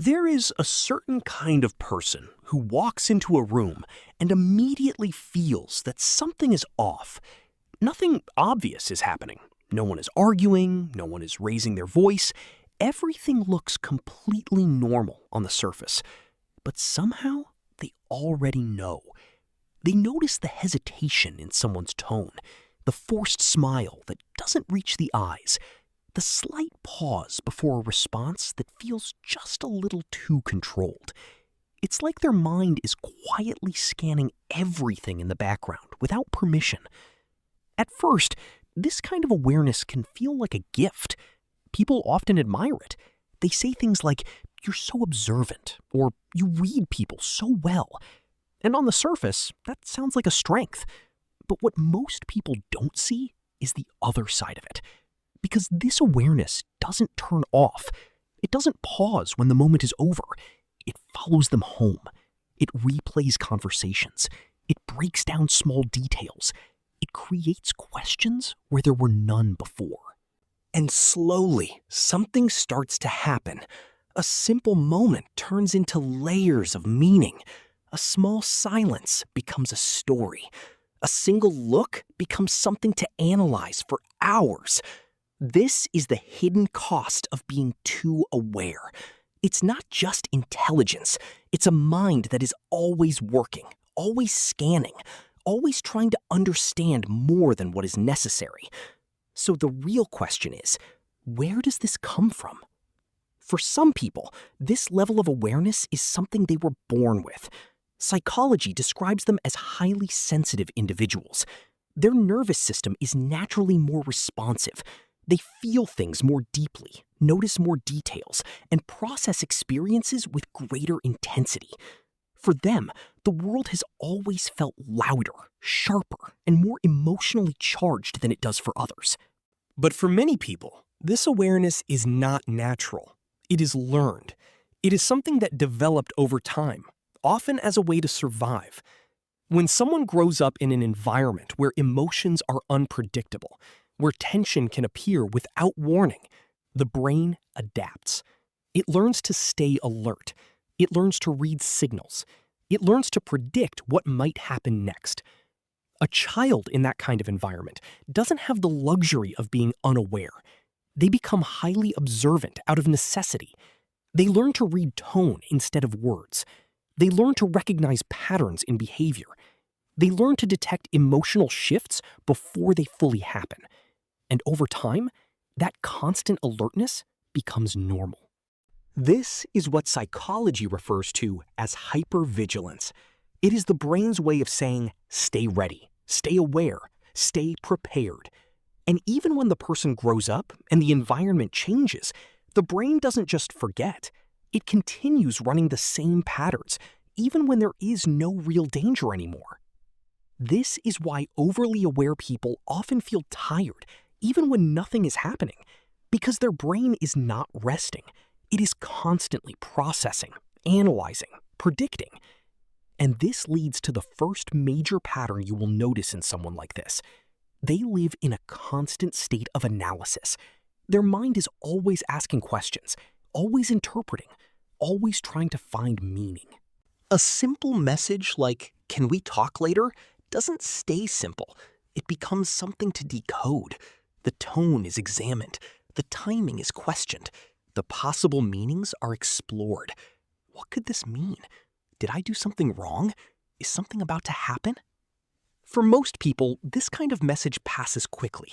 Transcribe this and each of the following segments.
There is a certain kind of person who walks into a room and immediately feels that something is off. Nothing obvious is happening. No one is arguing, no one is raising their voice. Everything looks completely normal on the surface. But somehow, they already know. They notice the hesitation in someone's tone, the forced smile that doesn't reach the eyes, the slight pause before a response that feels just a little too controlled. It's like their mind is quietly scanning everything in the background without permission. At first, this kind of awareness can feel like a gift. People often admire it. They say things like, "You're so observant," or "You read people so well." And on the surface, that sounds like a strength. But what most people don't see is the other side of it. Because this awareness doesn't turn off. It doesn't pause when the moment is over. It follows them home. It replays conversations. It breaks down small details. It creates questions where there were none before. And slowly, something starts to happen. A simple moment turns into layers of meaning. A small silence becomes a story. A single look becomes something to analyze for hours. This is the hidden cost of being too aware. It's not just intelligence. It's a mind that is always working, always scanning, always trying to understand more than what is necessary. So the real question is, where does this come from? For some people, this level of awareness is something they were born with. Psychology describes them as highly sensitive individuals. Their nervous system is naturally more responsive. They feel things more deeply, notice more details, and process experiences with greater intensity. For them, the world has always felt louder, sharper, and more emotionally charged than it does for others. But for many people, this awareness is not natural. It is learned. It is something that developed over time, often as a way to survive. When someone grows up in an environment where emotions are unpredictable, where tension can appear without warning, the brain adapts. It learns to stay alert. It learns to read signals. It learns to predict what might happen next. A child in that kind of environment doesn't have the luxury of being unaware. They become highly observant out of necessity. They learn to read tone instead of words. They learn to recognize patterns in behavior. They learn to detect emotional shifts before they fully happen. And over time, that constant alertness becomes normal. This is what psychology refers to as hypervigilance. It is the brain's way of saying, stay ready, stay aware, stay prepared. And even when the person grows up and the environment changes, the brain doesn't just forget. It continues running the same patterns, even when there is no real danger anymore. This is why overly aware people often feel tired, even when nothing is happening, because their brain is not resting. It is constantly processing, analyzing, predicting. And this leads to the first major pattern you will notice in someone like this. They live in a constant state of analysis. Their mind is always asking questions, always interpreting, always trying to find meaning. A simple message like, "Can we talk later?" doesn't stay simple. It becomes something to decode. The tone is examined. The timing is questioned. The possible meanings are explored. What could this mean? Did I do something wrong? Is something about to happen? For most people, this kind of message passes quickly.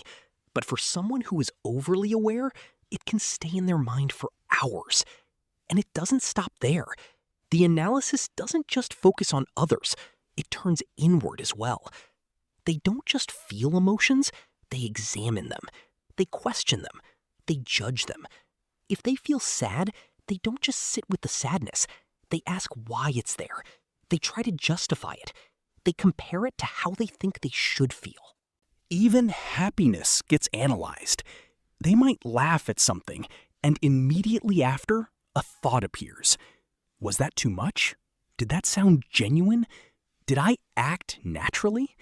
But for someone who is overly aware, it can stay in their mind for hours. And it doesn't stop there. The analysis doesn't just focus on others. It turns inward as well. They don't just feel emotions. They examine them. They question them. They judge them. If they feel sad, they don't just sit with the sadness. They ask why it's there. They try to justify it. They compare it to how they think they should feel. Even happiness gets analyzed. They might laugh at something, and immediately after, a thought appears. Was that too much? Did that sound genuine? Did I act naturally?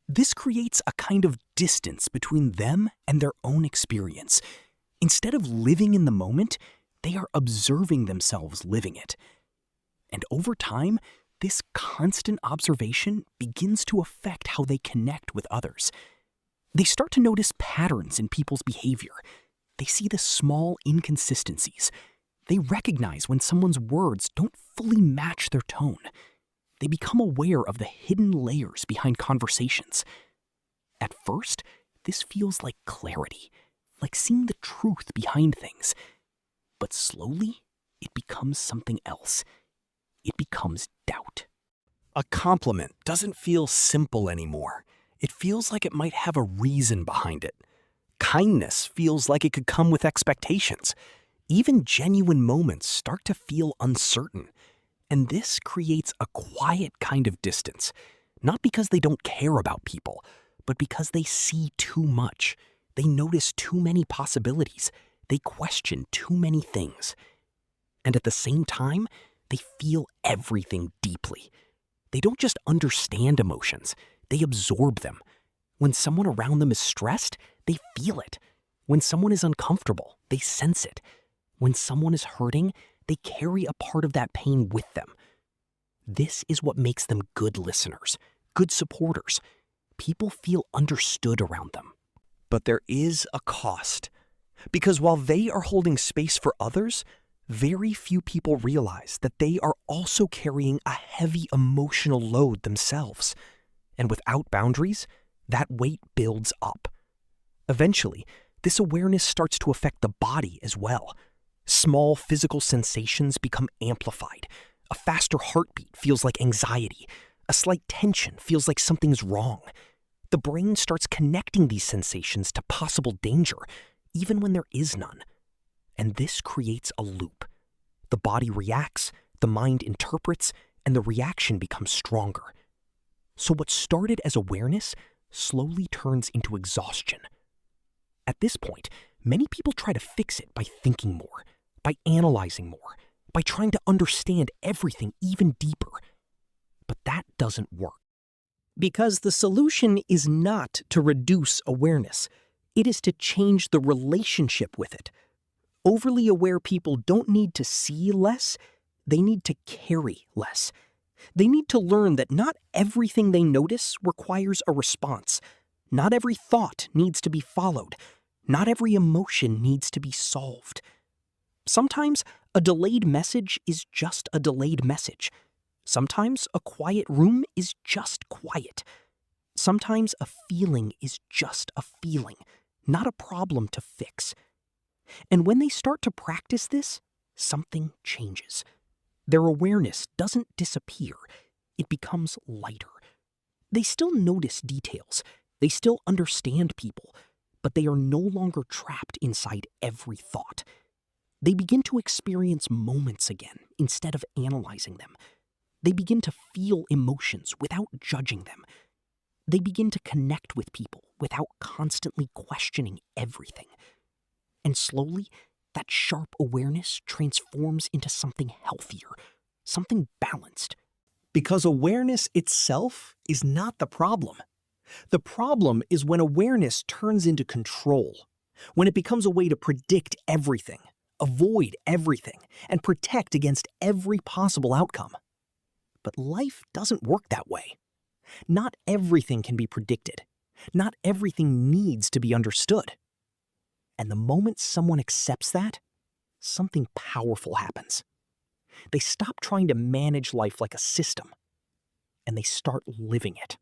This creates a kind of distance between them and their own experience. Instead of living in the moment, They are observing themselves living it. And over time, this constant observation begins to affect how they connect with others. They start to notice patterns in people's behavior. They see the small inconsistencies. They recognize when someone's words don't fully match their tone. They become aware of the hidden layers behind conversations. At first, this feels like clarity, like seeing the truth behind things. But slowly, it becomes something else. It becomes doubt. A compliment doesn't feel simple anymore. It feels like it might have a reason behind it. Kindness feels like it could come with expectations. Even genuine moments start to feel uncertain. And this creates a quiet kind of distance, not because they don't care about people, but because they see too much. They notice too many possibilities. They question too many things. And at the same time, they feel everything deeply. They don't just understand emotions, they absorb them. When someone around them is stressed, they feel it. When someone is uncomfortable, they sense it. When someone is hurting, they carry a part of that pain with them. This is what makes them good listeners, good supporters. People feel understood around them. But there is a cost. Because while they are holding space for others, very few people realize that they are also carrying a heavy emotional load themselves. And without boundaries, that weight builds up. Eventually, this awareness starts to affect the body as well. Small physical sensations become amplified. A faster heartbeat feels like anxiety. A slight tension feels like something's wrong. The brain starts connecting these sensations to possible danger, even when there is none. And this creates a loop. The body reacts, the mind interprets, and the reaction becomes stronger. So what started as awareness slowly turns into exhaustion. At this point, many people try to fix it by thinking more, by analyzing more, by trying to understand everything even deeper. But that doesn't work. Because the solution is not to reduce awareness. It is to change the relationship with it. Overly aware people don't need to see less, they need to carry less. They need to learn that not everything they notice requires a response. Not every thought needs to be followed. Not every emotion needs to be solved. Sometimes a delayed message is just a delayed message. Sometimes a quiet room is just quiet. Sometimes a feeling is just a feeling, not a problem to fix. And when they start to practice this, something changes. Their awareness doesn't disappear, it becomes lighter. They still notice details, they still understand people, but they are no longer trapped inside every thought. They begin to experience moments again instead of analyzing them. They begin to feel emotions without judging them. They begin to connect with people without constantly questioning everything. And slowly, that sharp awareness transforms into something healthier, something balanced. Because awareness itself is not the problem. The problem is when awareness turns into control, when it becomes a way to predict everything, avoid everything, and protect against every possible outcome. But life doesn't work that way. Not everything can be predicted. Not everything needs to be understood. And the moment someone accepts that, something powerful happens. They stop trying to manage life like a system, and they start living it.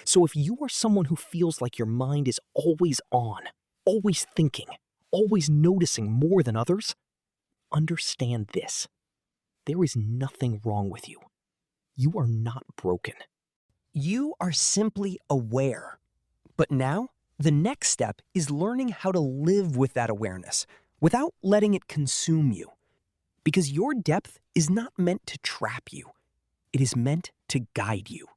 So if you are someone who feels like your mind is always on, always thinking, always noticing more than others, understand this. There is nothing wrong with you. You are not broken. You are simply aware. But now, the next step is learning how to live with that awareness without letting it consume you. Because your depth is not meant to trap you. It is meant to guide you.